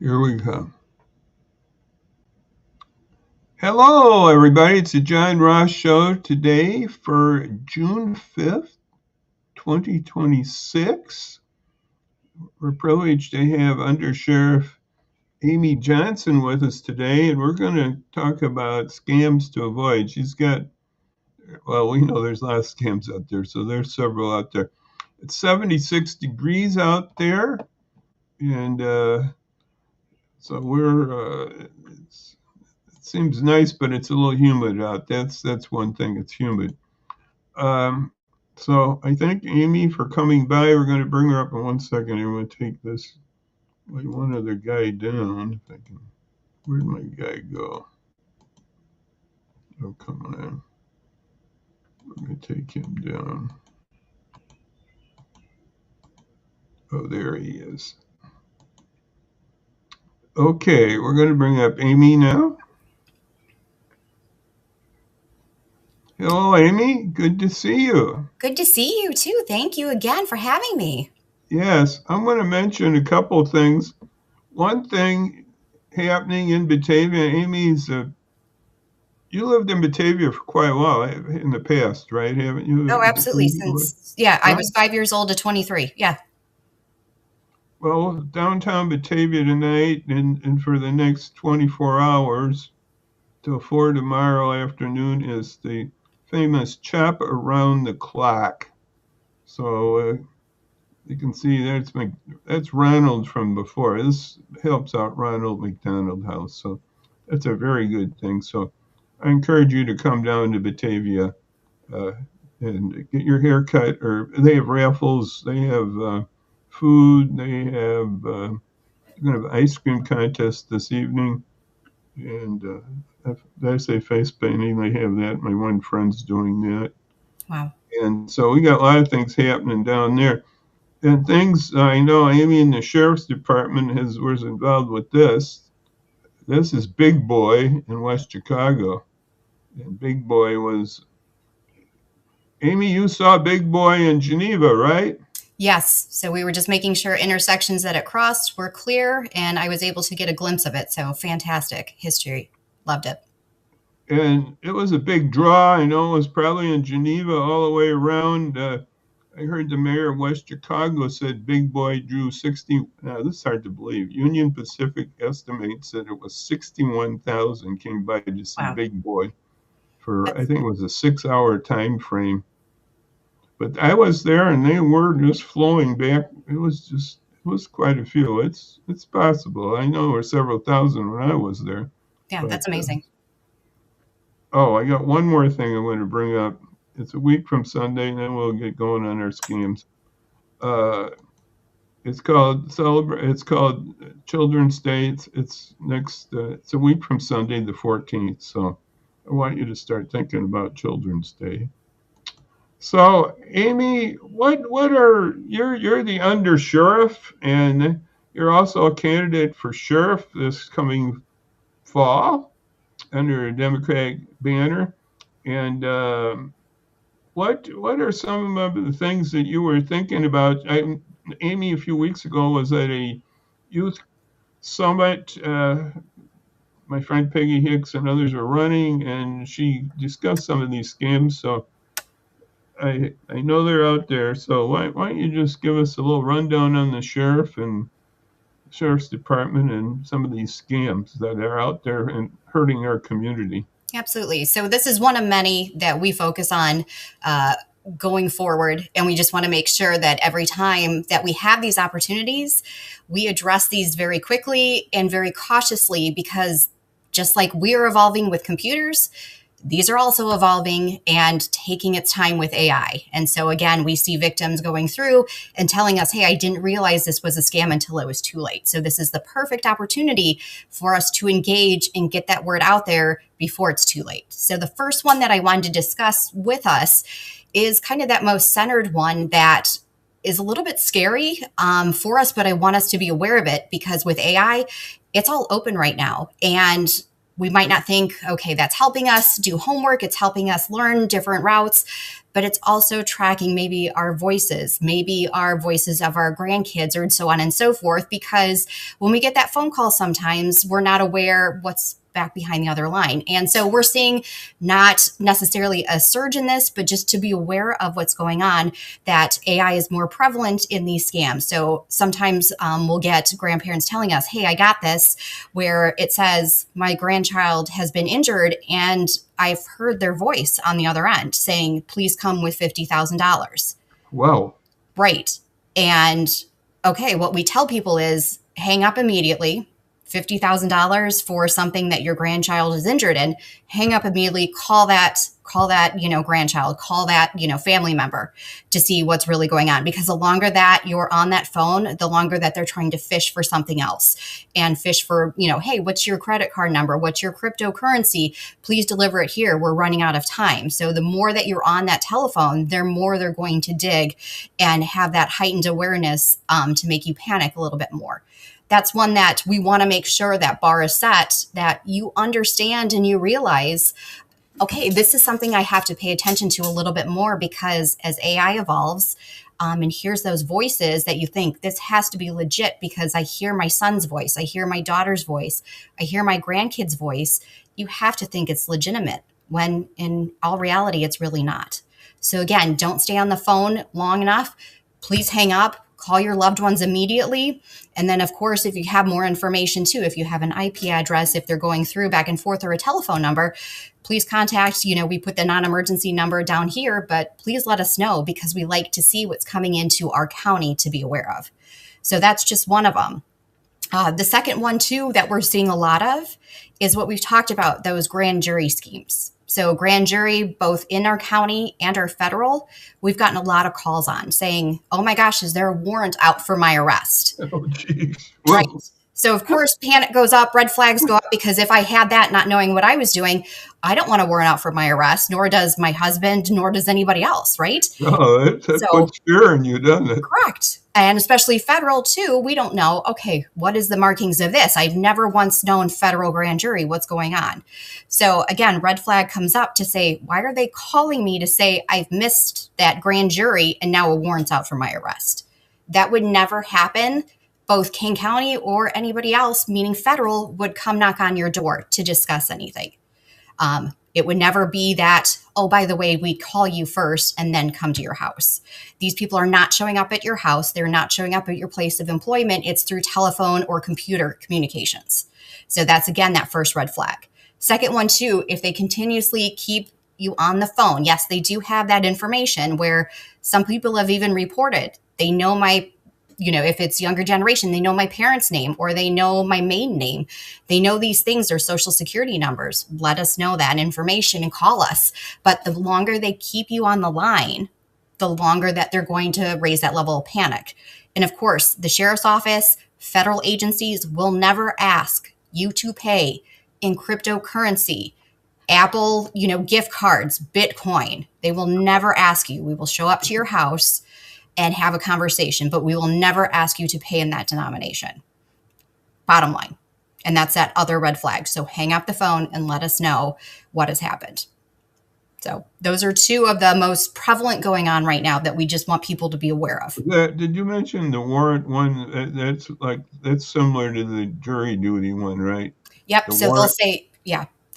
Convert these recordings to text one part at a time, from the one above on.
Here we go. Hello, everybody. It's the John Ross Show today for June 5th, 2026. We're privileged to have Undersheriff Amy Johnson with us today, and we're going to talk about scams to avoid. We know there's a lot of scams out there, so there's several out there. It's 76 degrees out there, and so it seems nice, but it's a little humid out. That's one thing. It's humid. So I thank Amy for coming by. We're going to bring her up in 1 second. I'm going to take this one other guy down. If I can. Where'd my guy go? Oh, come on. We're going to take him down. Oh, there he is. Okay, we're going to bring up Amy now. Hello, Amy. Good to see you. Good to see you, too. Thank you again for having me. Yes, I'm going to mention a couple of things. One thing happening in Batavia, Amy's, you lived in Batavia for quite a while in the past, right? Haven't you? Oh, absolutely. I was 5 years old to 23. Yeah. Well, downtown Batavia tonight and for the next 24 hours till 4 tomorrow afternoon is the famous Chop Around the Clock. So you can see that's Ronald from before. This helps out Ronald McDonald House. So that's a very good thing. So I encourage you to come down to Batavia and get your hair cut. Or they have raffles. They have food. They have going to have an ice cream contest this evening. And did I say face painting? They have that. My one friend's doing that. Wow. And so we got a lot of things happening down there. And things I know Amy in the sheriff's department was involved with this. This is Big Boy in West Chicago. And Big Boy was Amy, you saw Big Boy in Geneva, right? Yes. So we were just making sure intersections that it crossed were clear, and I was able to get a glimpse of it. So fantastic history. Loved it. And it was a big draw. I know it was probably in Geneva all the way around. I heard the mayor of West Chicago said Big Boy drew 60. Now, this is hard to believe. Union Pacific estimates that it was 61,000 came by to see Big Boy for, I think it was a 6-hour time frame. But I was there and they were just flowing back. It was quite a few. It's possible. I know there were several thousand when I was there. Yeah, but, that's amazing. I got one more thing I'm going to bring up. It's a week from Sunday, and then we'll get going on our schemes. It's called Children's Day. It's a week from Sunday, the 14th. So I want you to start thinking about Children's Day. So, Amy, you're the undersheriff, and you're also a candidate for sheriff this coming fall under a Democratic banner. And what are some of the things that you were thinking about? Amy, a few weeks ago, was at a youth summit. My friend Peggy Hicks and others were running, and she discussed some of these scams. So I know they're out there. So why don't you just give us a little rundown on the sheriff and sheriff's department and some of these scams that are out there and hurting our community? Absolutely. So this is one of many that we focus on going forward. And we just want to make sure that every time that we have these opportunities, we address these very quickly and very cautiously, because just like we're evolving with computers, these are also evolving and taking its time with AI. And so again, we see victims going through and telling us, hey, I didn't realize this was a scam until it was too late. So this is the perfect opportunity for us to engage and get that word out there before it's too late. So the first one that I wanted to discuss with us is kind of that most centered one that is a little bit scary for us, but I want us to be aware of it, because with AI, it's all open right now. And we might not think, okay, that's helping us do homework, it's helping us learn different routes, but it's also tracking maybe our voices, maybe our voices of our grandkids, or so on and so forth. Because when we get that phone call, sometimes we're not aware what's back behind the other line. And so we're seeing not necessarily a surge in this, but just to be aware of what's going on, that AI is more prevalent in these scams. So sometimes we'll get grandparents telling us, hey, I got this, where it says my grandchild has been injured and I've heard their voice on the other end saying, please come with $50,000. Wow. Right. And okay, what we tell people is hang up immediately. $50,000 for something that your grandchild is injured in, hang up immediately, call that, grandchild, call that, family member to see what's really going on. Because the longer that you're on that phone, the longer that they're trying to fish for something else and fish for, hey, what's your credit card number? What's your cryptocurrency? Please deliver it here. We're running out of time. So the more that you're on that telephone, the more they're going to dig and have that heightened awareness to make you panic a little bit more. That's one that we want to make sure that bar is set, that you understand and you realize, okay, this is something I have to pay attention to a little bit more, because as AI evolves and hears those voices that you think this has to be legit because I hear my son's voice, I hear my daughter's voice, I hear my grandkid's voice, you have to think it's legitimate, when in all reality, it's really not. So again, don't stay on the phone long enough. Please hang up. Call your loved ones immediately. And then, of course, if you have more information too, if you have an IP address, if they're going through back and forth, or a telephone number, please contact, we put the non-emergency number down here, but please let us know, because we like to see what's coming into our county to be aware of. So that's just one of them. The second one too that we're seeing a lot of is what we've talked about, those grand jury schemes. So grand jury, both in our county and our federal, we've gotten a lot of calls on saying, oh my gosh, is there a warrant out for my arrest? Oh, geez. Right. So, of course, panic goes up, red flags go up, because if I had that, not knowing what I was doing, I don't want a warrant out for my arrest, nor does my husband, nor does anybody else, right? Oh, that puts fear in you, doesn't it? Correct. And especially federal, too, we don't know, okay, what is the markings of this? I've never once known federal grand jury, what's going on? So, again, red flag comes up to say, why are they calling me to say I've missed that grand jury and now a warrant's out for my arrest? That would never happen. Both Kane County or anybody else, meaning federal, would come knock on your door to discuss anything. It would never be that, oh, by the way, we call you first and then come to your house. These people are not showing up at your house. They're not showing up at your place of employment. It's through telephone or computer communications. So that's, again, that first red flag. Second one, too, if they continuously keep you on the phone, yes, they do have that information, where some people have even reported, they know my, if it's younger generation, they know my parents' name, or they know my maiden name. They know these things, their social security numbers. Let us know that information and call us. But the longer they keep you on the line, the longer that they're going to raise that level of panic. And of course, the sheriff's office, federal agencies will never ask you to pay in cryptocurrency, Apple, gift cards, Bitcoin. They will never ask you. We will show up to your house and have a conversation, but we will never ask you to pay in that denomination. Bottom line. And that's that other red flag. So hang up the phone and let us know what has happened. So those are two of the most prevalent going on right now that we just want people to be aware of. Did you mention the warrant one? That's similar to the jury duty one, right? Yep. So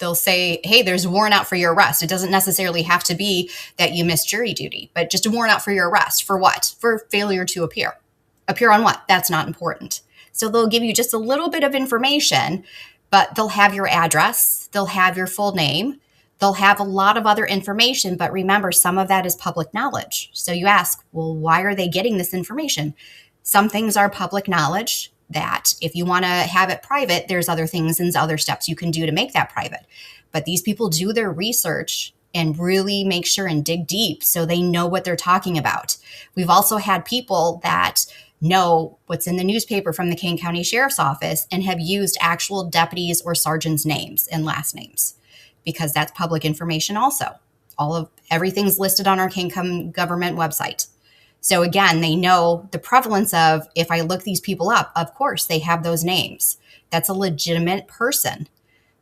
they'll say, hey, there's a warrant out for your arrest. It doesn't necessarily have to be that you missed jury duty, but just a warrant out for your arrest. For what? For failure to appear. Appear on what? That's not important. So they'll give you just a little bit of information, but they'll have your address. They'll have your full name. They'll have a lot of other information, but remember, some of that is public knowledge. So you ask, well, why are they getting this information? Some things are public knowledge that if you want to have it private, there's other things and other steps you can do to make that private. But these people do their research and really make sure and dig deep so they know what they're talking about. We've also had people that know what's in the newspaper from the Kane County Sheriff's Office and have used actual deputies or sergeants' names and last names, because that's public information also. Everything's listed on our Kane County government website. So again, they know the prevalence of, if I look these people up, of course, they have those names. That's a legitimate person.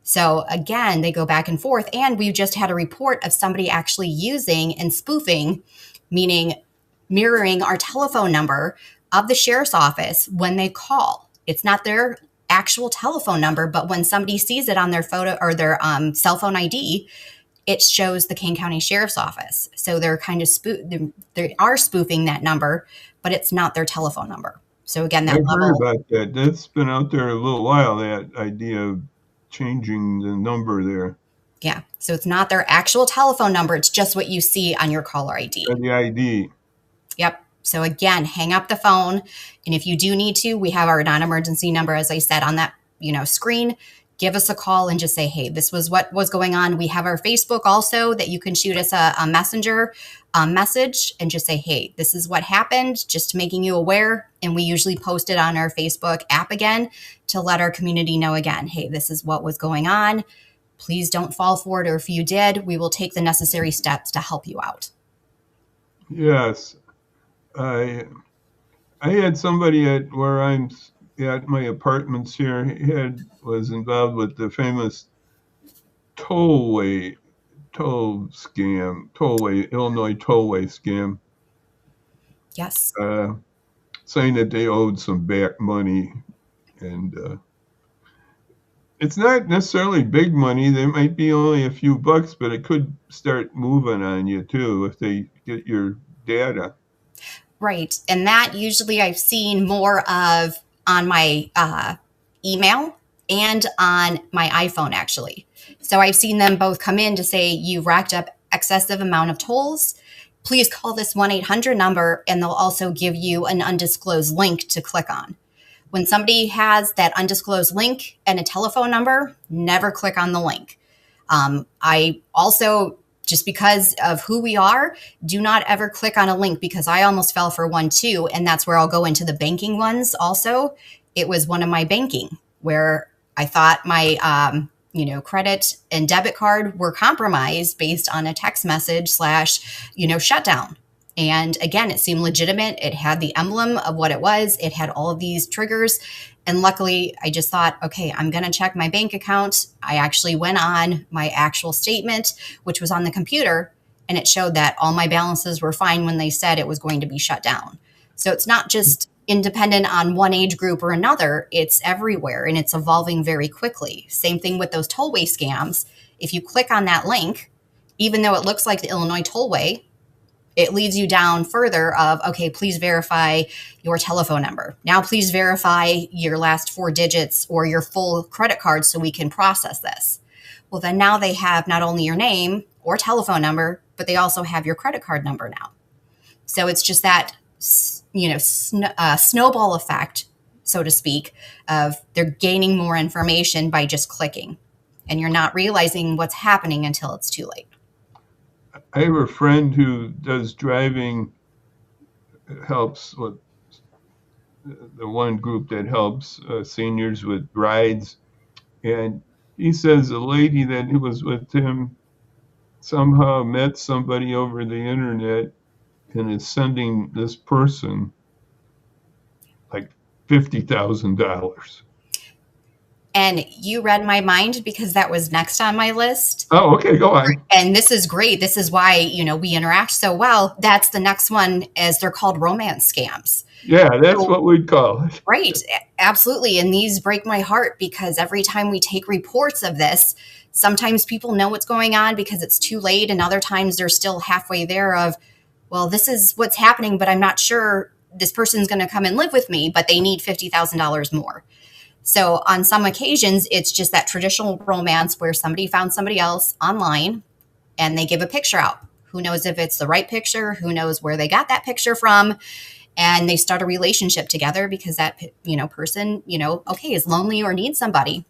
So again, they go back and forth. And we just had a report of somebody actually using and spoofing, meaning mirroring our telephone number of the sheriff's office when they call. It's not their actual telephone number, but when somebody sees it on their photo or their cell phone ID, it shows the Kane County Sheriff's Office. So they're kind of they are spoofing that number, but it's not their telephone number. So again, that I've heard level, about that. That's been out there a little while, that idea of changing the number there. yeah. So it's not their actual telephone number. It's just what you see on your caller ID. The ID. Yep. So again, hang up the phone. And if you do need to, we have our non-emergency number, as I said, on that, screen. Give us a call and just say, hey, this was what was going on. We have our Facebook also that you can shoot us a messenger message and just say, hey, this is what happened, just making you aware. And we usually post it on our Facebook app again to let our community know again, hey, this is what was going on. Please don't fall for it. Or if you did, we will take the necessary steps to help you out. Yes. I had somebody at where I'm at my apartments here was involved with the famous Illinois tollway scam, Yes. saying that they owed some back money, and it's not necessarily big money. There might be only a few bucks, but it could start moving on you too if they get your data. Right. And that usually I've seen more of on my email and on my iPhone, actually. So I've seen them both come in to say, you've racked up excessive amount of tolls. Please call this 1-800 number, and they'll also give you an undisclosed link to click on. When somebody has that undisclosed link and a telephone number, never click on the link. I also, just because of who we are, do not ever click on a link, because I almost fell for one too. And that's where I'll go into the banking ones also. It was one of my banking where I thought my, credit and debit card were compromised based on a text message / shutdown. And again, it seemed legitimate. It had the emblem of what it was. It had all of these triggers. And luckily, I just thought, okay, I'm going to check my bank account. I actually went on my actual statement, which was on the computer, and it showed that all my balances were fine when they said it was going to be shut down. So it's not just independent on one age group or another. It's everywhere, and it's evolving very quickly. Same thing with those tollway scams. If you click on that link, even though it looks like the Illinois tollway, it leads you down further of, okay, please verify your telephone number. Now, please verify your last 4 digits or your full credit card so we can process this. Well, then now they have not only your name or telephone number, but they also have your credit card number now. So it's just that, snowball effect, so to speak, of they're gaining more information by just clicking, and you're not realizing what's happening until it's too late. I have a friend who does driving, helps with the one group that helps seniors with rides. And he says a lady that was with him somehow met somebody over the internet and is sending this person like $50,000. And you read my mind, because that was next on my list. Oh, okay, go on. And this is great. This is why, we interact so well. That's the next one, as they're called romance scams. Yeah, that's what we'd call it. Right. Absolutely. And these break my heart, because every time we take reports of this, sometimes people know what's going on because it's too late. And other times they're still halfway there of, well, this is what's happening, but I'm not sure this person's going to come and live with me, but they need $50,000 more. So on some occasions, it's just that traditional romance where somebody found somebody else online and they give a picture out. Who knows if it's the right picture? Who knows where they got that picture from? And they start a relationship together because that, person, okay, is lonely or needs somebody.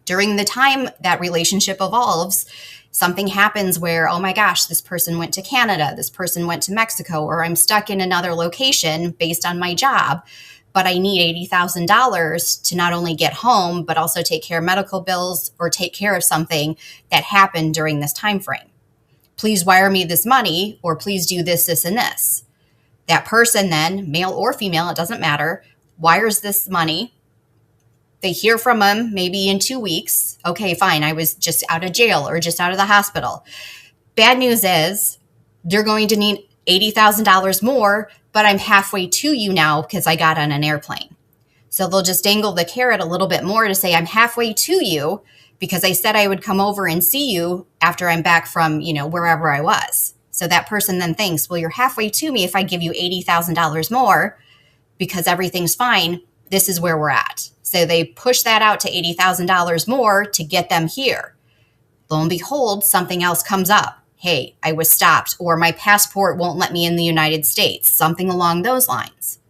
During the time that relationship evolves, something happens where, oh my gosh, this person went to Canada, this person went to Mexico, or I'm stuck in another location based on my job, but I need $80,000 to not only get home, but also take care of medical bills or take care of something that happened during this time frame. Please wire me this money, or please do this, this, and this. That person then, male or female, it doesn't matter, wires this money. They hear from them maybe in 2 weeks. Okay, fine. I was just out of jail or just out of the hospital. Bad news is they're going to need $80,000 more, but I'm halfway to you now because I got on an airplane. So they'll just dangle the carrot a little bit more to say, I'm halfway to you because I said I would come over and see you after I'm back from, wherever I was. So that person then thinks, well, you're halfway to me if I give you $80,000 more because everything's fine. This is where we're at. So they push that out to $80,000 more to get them here. Lo and behold, something else comes up. Hey, I was stopped, or my passport won't let me in the United States, something along those lines.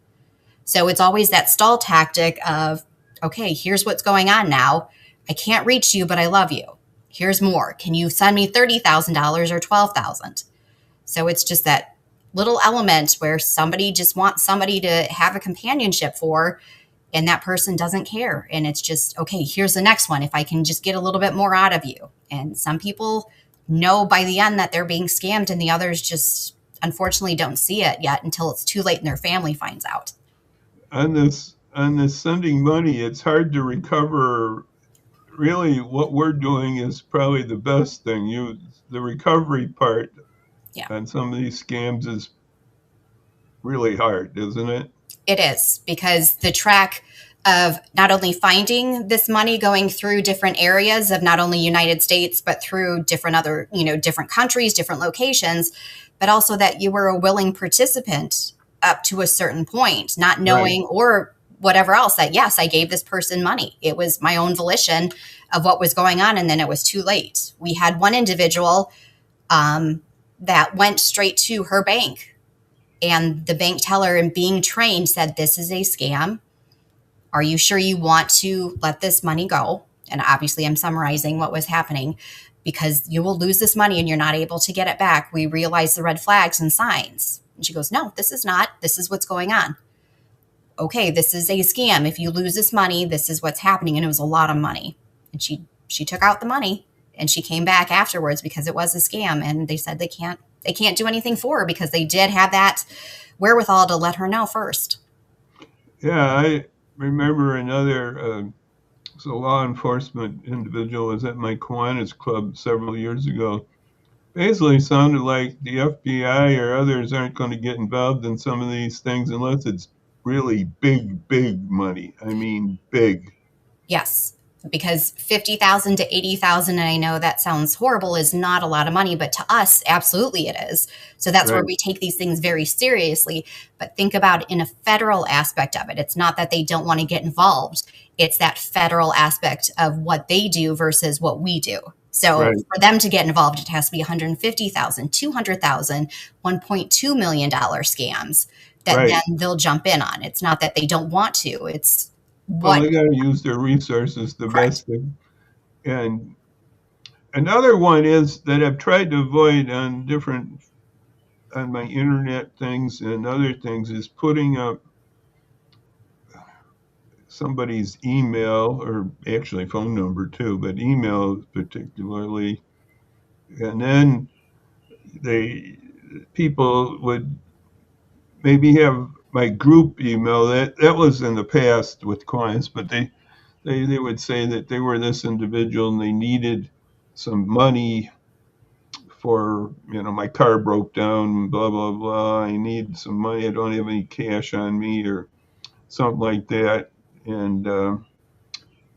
So it's always that stall tactic of, okay, here's what's going on now. I can't reach you, but I love you. Here's more. Can you send me $30,000 or $12,000? So it's just that little element where somebody just wants somebody to have a companionship for, and that person doesn't care. And it's just, okay, here's the next one. If I can just get a little bit more out of you. And some people know by the end that they're being scammed, and the others just unfortunately don't see it yet until it's too late and their family finds out. On this sending money, it's hard to recover. Really, what we're doing is probably the best thing. The recovery part Yeah. on some of these scams is really hard, isn't it? It is, because the track of not only finding this money going through different areas of not only United States, but through different other, different countries, different locations, but also that you were a willing participant up to a certain point, not knowing Right. or whatever else, that yes, I gave this person money. It was my own volition of what was going on. And then it was too late. We had one individual that went straight to her bank, and the bank teller, and being trained, said, this is a scam. Are you sure you want to let this money go? And obviously I'm summarizing what was happening, because you will lose this money and you're not able to get it back. We realize the red flags and signs. And she goes, no, this is not. This is what's going on. Okay, this is a scam. If you lose this money, this is what's happening. And it was a lot of money. And she took out the money, and she came back afterwards because it was a scam. And they said they can't do anything for her because they did have that wherewithal to let her know first. Yeah, I remember another law enforcement individual was at my Kiwanis club several years ago. Basically sounded like the FBI or others aren't going to get involved in some of these things unless it's really big, big money. I mean, big. Yes, because 50,000 to 80,000, and I know that sounds horrible, is not a lot of money, but to us, absolutely it is. So that's where Right. we take these things very seriously. But think about it in a federal aspect of it. It's not that they don't want to get involved. It's that federal aspect of what they do versus what we do. So Right. for them to get involved, it has to be 150,000, 200,000, $1.2 million scams that Right. then they'll jump in on. It's not that they don't want to. It's Well, what. they got to use their resources the Correct. best thing. And another one is that I've tried to avoid on my internet things and other things is putting up somebody's email, or actually phone number too, but email particularly. And then people would maybe have my group email. That was in the past with clients, but they would say that they were this individual and they needed some money for, my car broke down, blah, blah, blah. I need some money. I don't have any cash on me, or something like that. And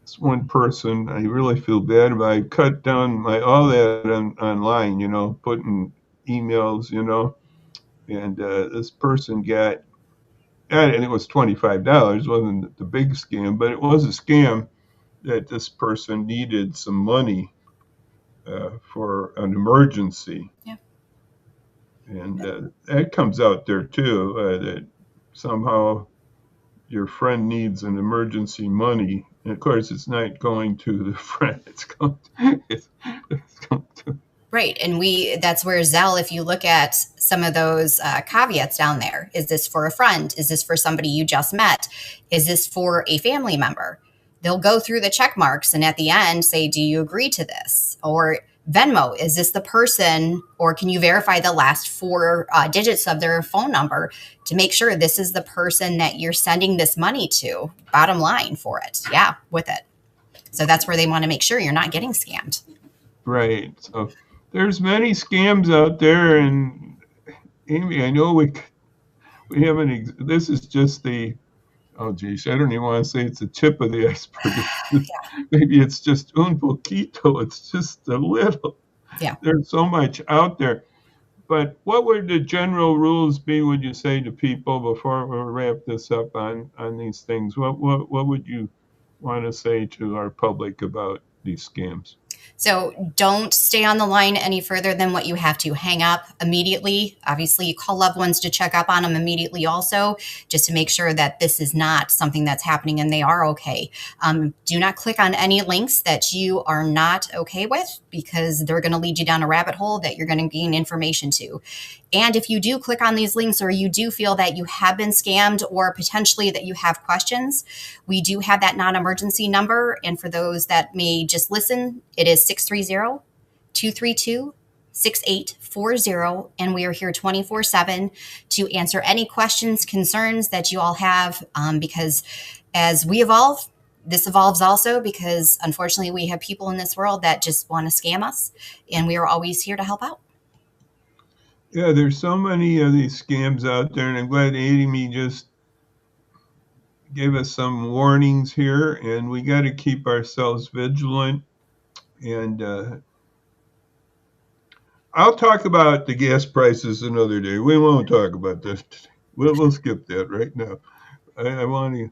this one person, I really feel bad about. I cut down all that online, putting emails, and this person got, and it was $25. Wasn't the big scam, but it was a scam that this person needed some money for an emergency. Yeah. And that comes out there too, that somehow your friend needs an emergency money. And of course, it's not going to the friend. It's going to. Right. And that's where Zelle, if you look at some of those caveats down there, is this for a friend? Is this for somebody you just met? Is this for a family member? They'll go through the check marks and at the end say, do you agree to this? Or Venmo, is this the person, or can you verify the last four digits of their phone number to make sure this is the person that you're sending this money to? Bottom line for it. Yeah, with it. So that's where they want to make sure you're not getting scammed. Right. So there's many scams out there, and Amy, I know we haven't. This is just the, oh geez, I don't even want to say it's the tip of the iceberg. Maybe it's just un poquito. It's just a little. Yeah. There's so much out there. But what would the general rules be, would you say to people, before we wrap this up on these things? What would you want to say to our public about these scams? So don't stay on the line any further than what you have to. Hang up immediately. Obviously, call loved ones to check up on them immediately also, just to make sure that this is not something that's happening and they are okay. Do not click on any links that you are not okay with, because they're going to lead you down a rabbit hole that you're going to gain information to. And if you do click on these links, or you do feel that you have been scammed, or potentially that you have questions, we do have that non-emergency number. And for those that may just listen, it is 630-232-6840. And we are here 24/7 to answer any questions, concerns that you all have, because as we evolve, this evolves also, because unfortunately we have people in this world that just want to scam us, and we are always here to help out. Yeah, there's so many of these scams out there, and I'm glad Amy just gave us some warnings here, and we got to keep ourselves vigilant. And I'll talk about the gas prices another day. We won't talk about this today. We'll skip that right now. I want to.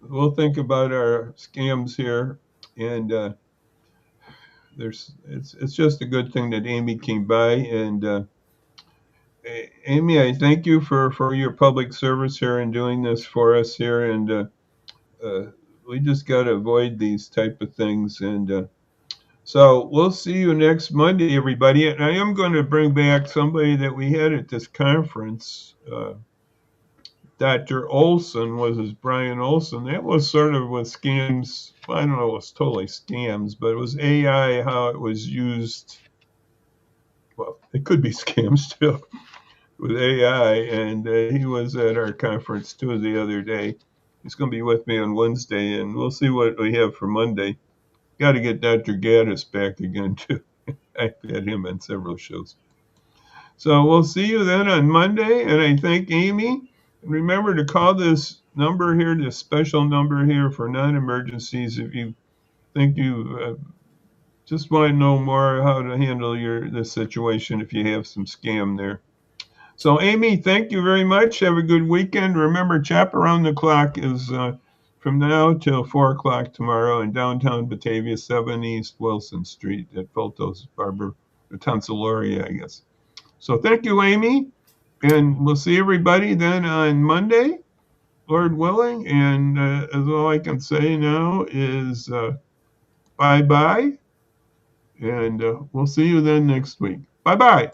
We'll think about our scams here, and it's just a good thing that Amy came by. And Amy, I thank you for your public service here and doing this for us here. And we just got to avoid these type of things. And so we'll see you next Monday, everybody. And I am going to bring back somebody that we had at this conference. Dr. Olson was Brian Olson. That was sort of with scams. Well, I don't know, it was totally scams, but it was AI, how it was used. Well, it could be scams too with AI. And he was at our conference too the other day. He's going to be with me on Wednesday, and we'll see what we have for Monday. Got to get Dr. Gaddis back again too. I've had him on several shows. So we'll see you then on Monday, and I thank Amy. Remember to call this number here, this special number here for non-emergencies, if you think you just want to know more how to handle this situation if you have some scam there. So Amy, thank you very much. Have a good weekend. Remember, Chop Around the Clock is from now till 4 o'clock tomorrow in downtown Batavia, 7 East Wilson Street at Fultos Barber, the Tonsillaria, I guess. So thank you, Amy. And we'll see everybody then on Monday, Lord willing. And as all I can say now is bye-bye. And we'll see you then next week. Bye-bye.